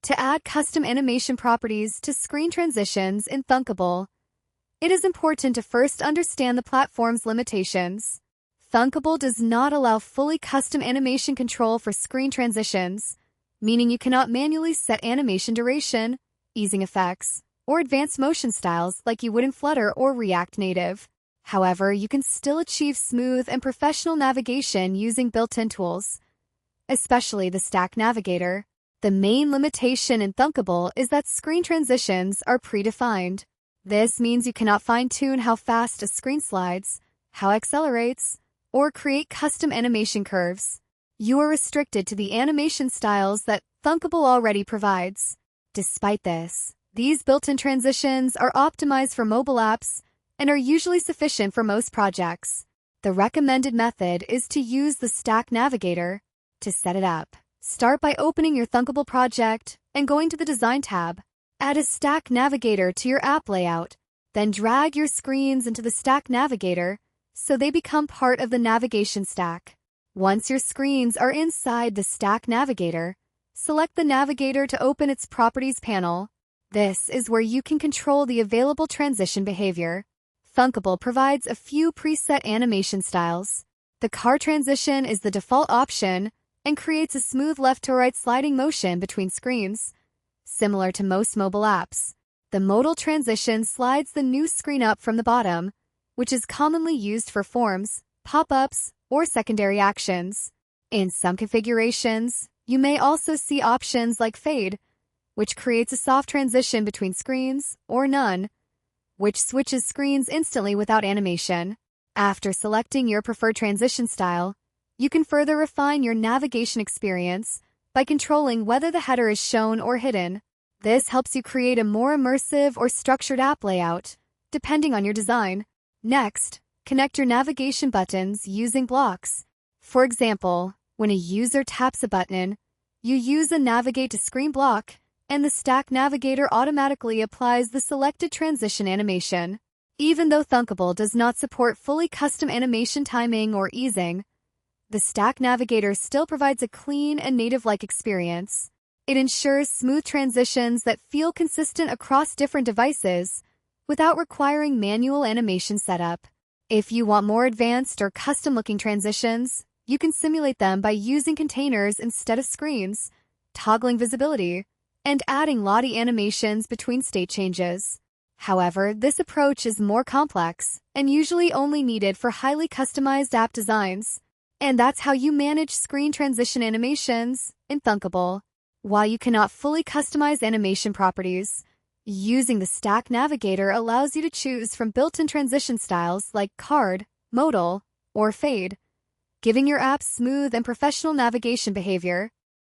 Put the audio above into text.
To add custom animation properties to screen transitions in Thunkable, it is important to first understand the platform's limitations. Thunkable does not allow fully custom animation control for screen transitions, meaning you cannot manually set animation duration, easing effects, or advanced motion styles like you would in Flutter or React Native. However, you can still achieve smooth and professional navigation using built-in tools, especially the Stack Navigator. The main limitation in Thunkable is that screen transitions are predefined. This means you cannot fine-tune how fast a screen slides, how it accelerates, or create custom animation curves. You are restricted to the animation styles that Thunkable already provides. Despite this, these built-in transitions are optimized for mobile apps and are usually sufficient for most projects. The recommended method is to use the Stack Navigator. To set it up, start by opening your Thunkable project and going to the Design tab. Add a Stack Navigator to your app layout, then drag your screens into the Stack Navigator so they become part of the navigation stack. Once your screens are inside the Stack Navigator, select the Navigator to open its Properties panel. This is where you can control the available transition behavior. Thunkable provides a few preset animation styles. The car transition is the default option and creates a smooth left-to-right sliding motion between screens. Similar to most mobile apps, the modal transition slides the new screen up from the bottom, which is commonly used for forms, pop-ups, or secondary actions. In some configurations, you may also see options like Fade, which creates a soft transition between screens, or None, which switches screens instantly without animation. After selecting your preferred transition style, you can further refine your navigation experience by controlling whether the header is shown or hidden. This helps you create a more immersive or structured app layout, depending on your design. Next, connect your navigation buttons using blocks. For example, when a user taps a button, you use a Navigate to Screen block, and the Stack Navigator automatically applies the selected transition animation. Even though Thunkable does not support fully custom animation timing or easing, the Stack Navigator still provides a clean and native-like experience. It ensures smooth transitions that feel consistent across different devices without requiring manual animation setup. If you want more advanced or custom-looking transitions, you can simulate them by using containers instead of screens, toggling visibility, and adding Lottie animations between state changes. However, this approach is more complex and usually only needed for highly customized app designs. And that's how you manage screen transition animations in Thunkable. While you cannot fully customize animation properties, using the Stack Navigator allows you to choose from built-in transition styles like Card, Modal, or Fade, giving your app smooth and professional navigation behavior.